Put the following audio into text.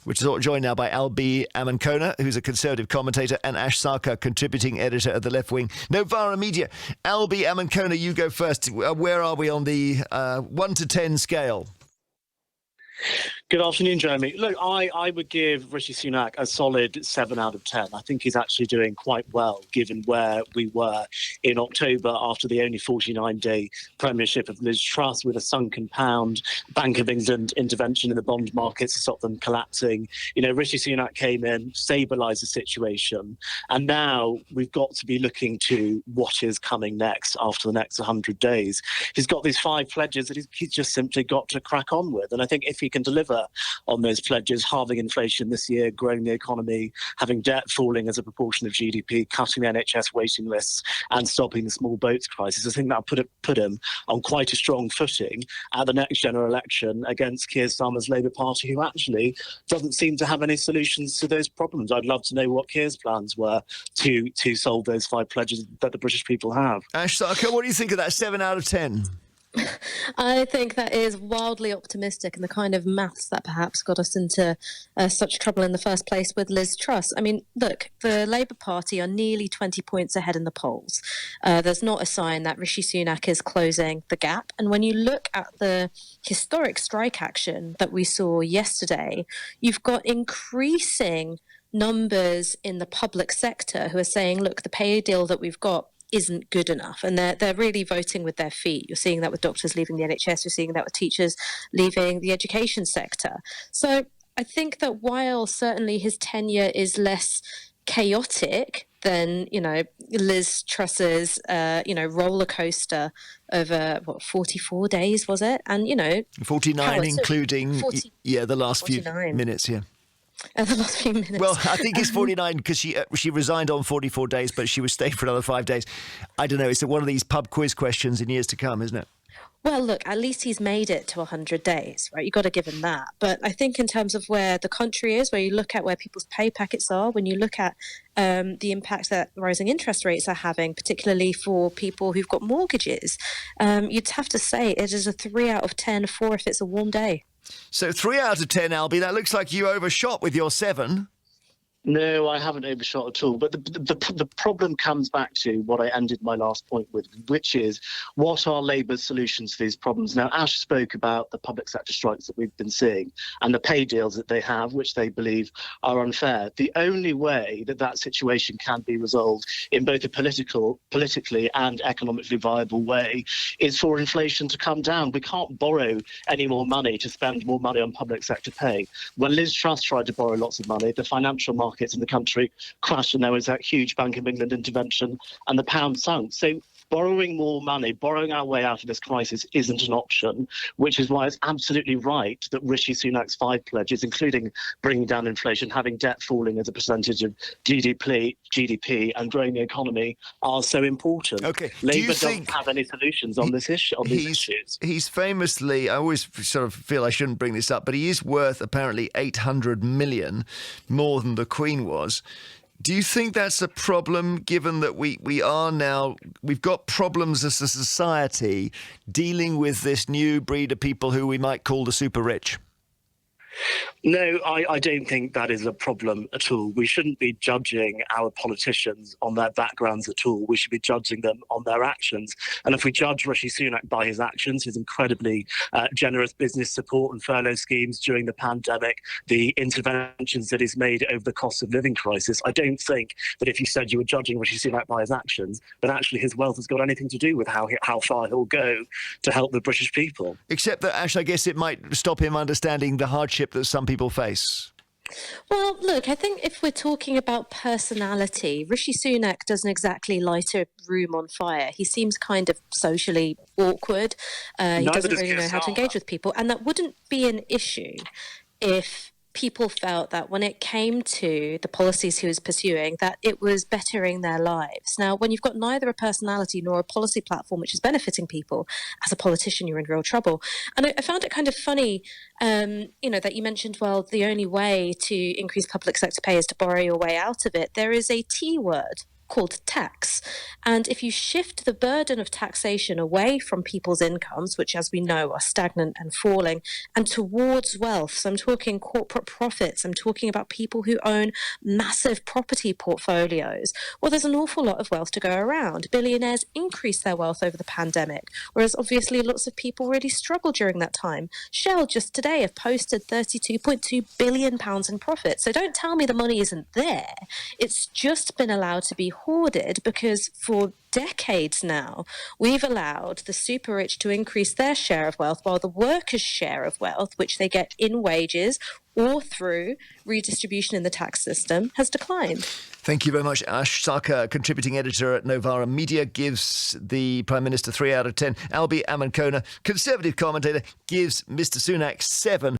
We're joined now by Albie Amankona, who's a Conservative commentator, and Ash Sarkar, contributing editor at the left-wing Novara Media. Albie Amankona, you go first. Where are we on the 1 to 10 scale? Good afternoon, Jeremy. Look, I would give Rishi Sunak a solid 7 out of 10. I think he's actually doing quite well, given where we were in October after the only 49-day premiership of Liz Truss, with a sunken pound, Bank of England intervention in the bond markets to stop them collapsing. You know, Rishi Sunak came in, stabilised the situation, and now we've got to be looking to what is coming next after the next 100 days. He's got these 5 pledges that he's just simply got to crack on with, and I think if he can deliver on those pledges, halving inflation this year, growing the economy, having debt falling as a proportion of GDP, cutting the NHS waiting lists, and stopping the small boats crisis, I think that'll put him on quite a strong footing at the next general election against Keir Starmer's Labour Party, who actually doesn't seem to have any solutions to those problems. I'd love to know what Keir's plans were to solve those 5 pledges that the British people have. Ash Sarkar, what do you think of that 7 out of 10? I think that is wildly optimistic, and the kind of maths that perhaps got us into such trouble in the first place with Liz Truss. I mean, look, the Labour Party are nearly 20 points ahead in the polls. There's not a sign that Rishi Sunak is closing the gap. And when you look at the historic strike action that we saw yesterday, you've got increasing numbers in the public sector who are saying, look, the pay deal that we've got isn't good enough, and they're really voting with their feet. You're seeing that with doctors leaving the NHS, you're seeing that with teachers leaving the education sector. So I think that while certainly his tenure is less chaotic than, Liz Truss's, roller coaster over 44 days, was it? And 49, including 40, the last 49. few minutes, yeah. The last few minutes. Well, I think it's 49 because she resigned on 44 days, but she was staying for another 5 days. I don't know. It's one of these pub quiz questions in years to come, isn't it? Well, look, at least he's made it to 100 days, right? You've got to give him that. But I think in terms of where the country is, where you look at where people's pay packets are, when you look at the impact that rising interest rates are having, particularly for people who've got mortgages, you'd have to say it is a 3 out of 10, 4 if it's a warm day. So 3 out of 10, Albie. That looks like you overshot with your 7. No, I haven't overshot at all. But the problem comes back to what I ended my last point with, which is what are Labour's solutions to these problems? Now, Ash spoke about the public sector strikes that we've been seeing and the pay deals that they have, which they believe are unfair. The only way that situation can be resolved in both a politically and economically viable way is for inflation to come down. We can't borrow any more money to spend more money on public sector pay. When Liz Truss tried to borrow lots of money, the financial markets in the country crashed, and there was that huge Bank of England intervention, and the pound sunk. So borrowing more money, borrowing our way out of this crisis isn't an option, which is why it's absolutely right that Rishi Sunak's 5 pledges, including bringing down inflation, having debt falling as a percentage of GDP and growing the economy, are so important. Okay. Labour doesn't have any solutions on this issue. These issues. He's famously, I always sort of feel I shouldn't bring this up, but he is worth apparently 800 million, more than the Queen was. Do you think that's a problem, given that we've got problems as a society dealing with this new breed of people who we might call the super rich? No, I don't think that is a problem at all. We shouldn't be judging our politicians on their backgrounds at all. We should be judging them on their actions. And if we judge Rishi Sunak by his actions, his incredibly generous business support and furlough schemes during the pandemic, the interventions that he's made over the cost of living crisis, I don't think that if you said you were judging Rishi Sunak by his actions, that actually his wealth has got anything to do with how far he'll go to help the British people. Except that, Ash, I guess it might stop him understanding the hardship that some people face. Well, look, I think if we're talking about personality, Rishi Sunak doesn't exactly light a room on fire. He seems kind of socially awkward. He doesn't really know how to engage with people. And that wouldn't be an issue if people felt that when it came to the policies he was pursuing, that it was bettering their lives. Now, when you've got neither a personality nor a policy platform which is benefiting people, as a politician, you're in real trouble. And I found it kind of funny, that you mentioned, well, the only way to increase public sector pay is to borrow your way out of it. There is a T word called tax. And if you shift the burden of taxation away from people's incomes, which, as we know, are stagnant and falling, and towards wealth, so I'm talking corporate profits, I'm talking about people who own massive property portfolios, well, there's an awful lot of wealth to go around. Billionaires increased their wealth over the pandemic, whereas obviously lots of people really struggled during that time. Shell just today have posted £32.2 billion in profit. So don't tell me the money isn't there. It's just been allowed to be hoarded because for decades now, we've allowed the super rich to increase their share of wealth while the workers' share of wealth, which they get in wages or through redistribution in the tax system, has declined. Thank you very much. Ash Sarkar, contributing editor at Novara Media, gives the Prime Minister 3 out of 10. Albie Amankona, Conservative commentator, gives Mr Sunak 7